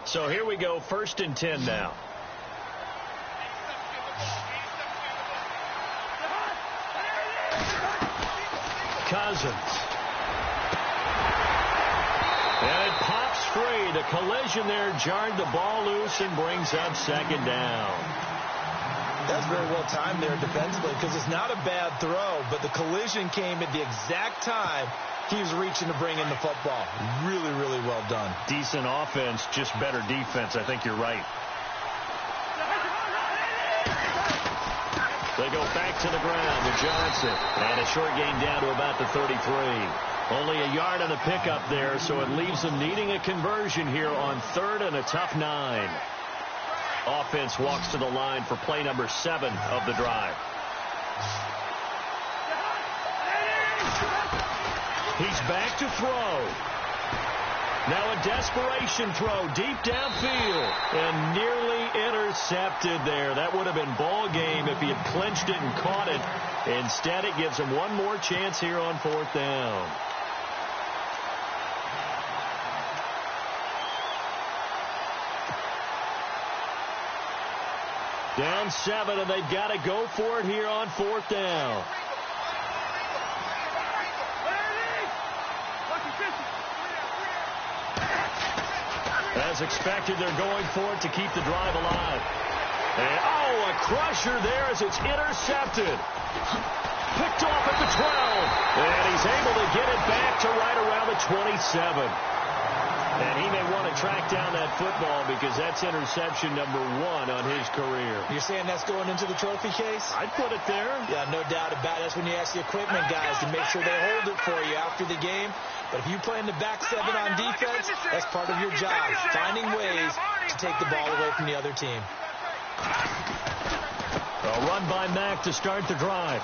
B: So here we go, 1st and 10 now. Cousins. And it pops free. The collision there jarred the ball loose and brings up second down.
C: That's very well timed there defensively because it's not a bad throw, but the collision came at the exact time he was reaching to bring in the football. Really, really well done.
B: Decent offense, just better defense. I think you're right. They go back to the ground with Johnson. And a short gain down to about the 33. Only a yard on the pickup there, so it leaves them needing a conversion here on 3rd and a tough 9. Offense walks to the line for play number 7 of the drive. He's back to throw. Now a desperation throw deep downfield and nearly intercepted there. That would have been ball game if he had clinched it and caught it. Instead, it gives him one more chance here on 4th down. Down 7, and they've got to go for it here on 4th down. As expected, they're going for it to keep the drive alive. And, a crusher there as it's intercepted. Picked off at the 12. And he's able to get it back to right around the 27. And he may want to track down that football because that's interception number 1 on his career.
C: You're saying that's going into the trophy case?
B: I'd put it there.
C: Yeah, no doubt about it. That's when you ask the equipment guys to make sure they hold it for you after the game. But if you play in the back 7 on defense, that's part of your job, finding ways to take the ball away from the other team.
B: A run by Mack to start the drive.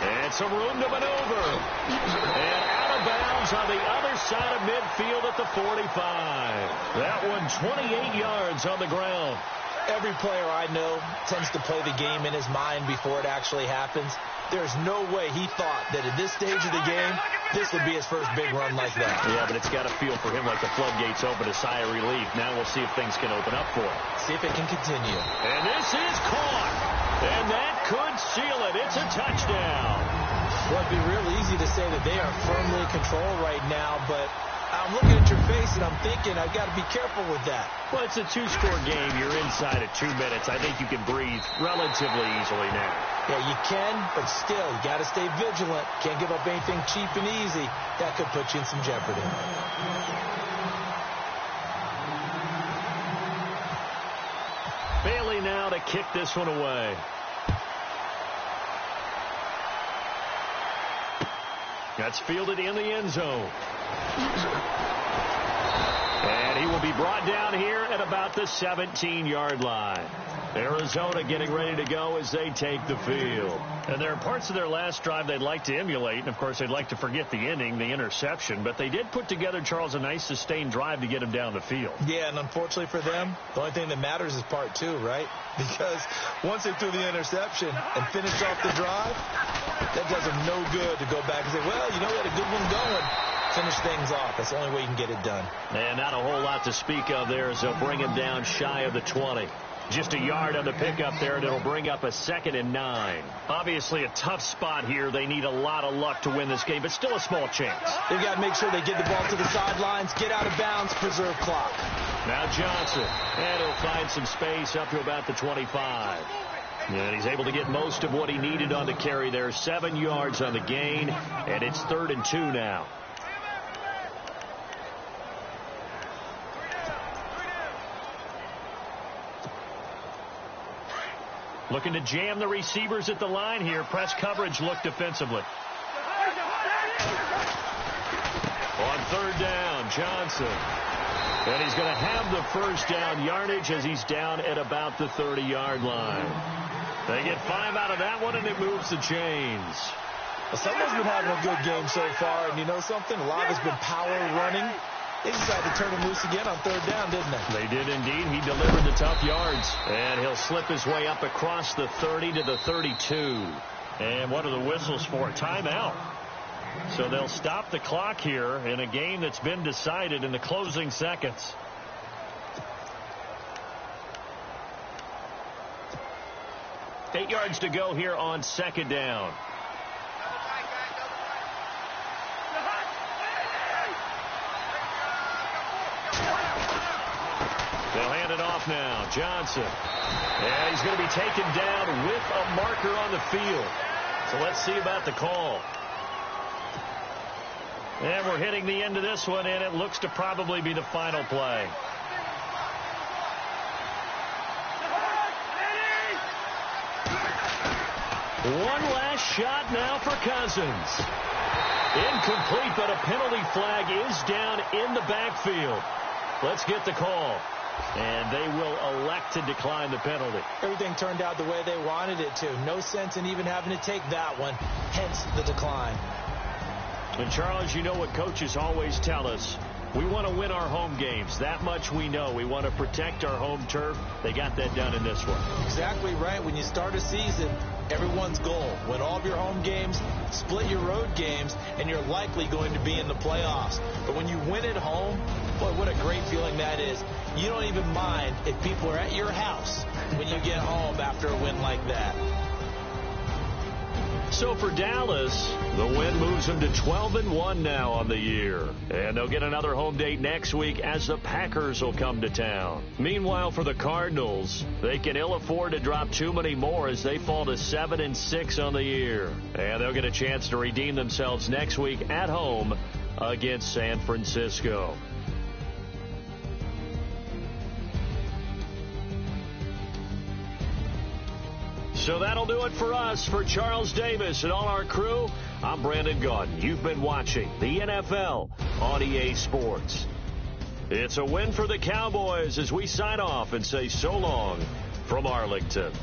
B: And some room to maneuver. And out of bounds on the other side of midfield at the 45. That one 28 yards on the ground.
C: Every player I know tends to play the game in his mind before it actually happens. There's no way he thought that at this stage of the game, this would be his first big run like that.
B: Yeah, but it's got to feel for him like the floodgates open, a sigh of relief. Now we'll see if things can open up for him.
C: See if it can continue.
B: And this is caught. And that could seal it. It's a touchdown.
C: Well, it'd be real easy to say that they are firmly in control right now, but I'm looking at your face and I'm thinking I've got to be careful with that.
B: Well, it's a 2-score game. You're inside at 2 minutes. I think you can breathe relatively easily now.
C: Yeah, you can, but still, you got to stay vigilant. Can't give up anything cheap and easy. That could put you in some jeopardy.
B: Bailey now to kick this one away. That's fielded in the end zone. And he will be brought down here at about the 17-yard line. Arizona getting ready to go as they take the field. And there are parts of their last drive they'd like to emulate. And, of course, they'd like to forget the inning, the interception. But they did put together, Charles, a nice sustained drive to get him down the field.
C: Yeah, and unfortunately for them, the only thing that matters is part 2, right? Because once they threw the interception and finished off the drive, that does them no good to go back and say, well, you know, we had a good one going. Finish things off. That's the only way you can get it done.
B: And not a whole lot to speak of there as they'll bring him down shy of the 20. Just a yard on the pickup there, and it'll bring up a 2nd and 9. Obviously a tough spot here. They need a lot of luck to win this game, but still a small chance.
C: They've got to make sure they get the ball to the sidelines, get out of bounds, preserve clock.
B: Now Johnson, and he'll find some space up to about the 25. And he's able to get most of what he needed on the carry there. 7 yards on the gain, and it's 3rd and 2 now. Looking to jam the receivers at the line here. Press coverage look defensively. On 3rd down, Johnson. And he's going to have the first down yardage as he's down at about the 30-yard line. They get 5 out of that one, and it moves the chains.
C: Well, someone's been having a good game so far, and you know something? A lot has been power running. They decided to turn him loose again on 3rd down, didn't they?
B: They did indeed. He delivered the tough yards. And he'll slip his way up across the 30 to the 32. And what are the whistles for? Timeout. So they'll stop the clock here in a game that's been decided in the closing seconds. Eight yards to go here on 2nd down. They'll hand it off now. Johnson. And he's going to be taken down with a marker on the field. So let's see about the call. And we're hitting the end of this one, and it looks to probably be the final play. One last shot now for Cousins. Incomplete, but a penalty flag is down in the backfield. Let's get the call. And they will elect to decline the penalty.
C: Everything turned out the way they wanted it to. No sense in even having to take that one, hence the decline.
B: And, Charles, you know what coaches always tell us. We want to win our home games. That much we know. We want to protect our home turf. They got that done in this one.
C: Exactly right. When you start a season, everyone's goal: win all of your home games, split your road games, and you're likely going to be in the playoffs. But when you win at home, boy, what a great feeling that is. You don't even mind if people are at your house when you get home after a win like that.
B: So for Dallas, the win moves them to 12-1 now on the year. And they'll get another home date next week as the Packers will come to town. Meanwhile, for the Cardinals, they can ill afford to drop too many more as they fall to 7-6 on the year. And they'll get a chance to redeem themselves next week at home against San Francisco. So that'll do it for us. For Charles Davis and all our crew, I'm Brandon Gaudin. You've been watching the NFL on EA Sports. It's a win for the Cowboys as we sign off and say so long from Arlington.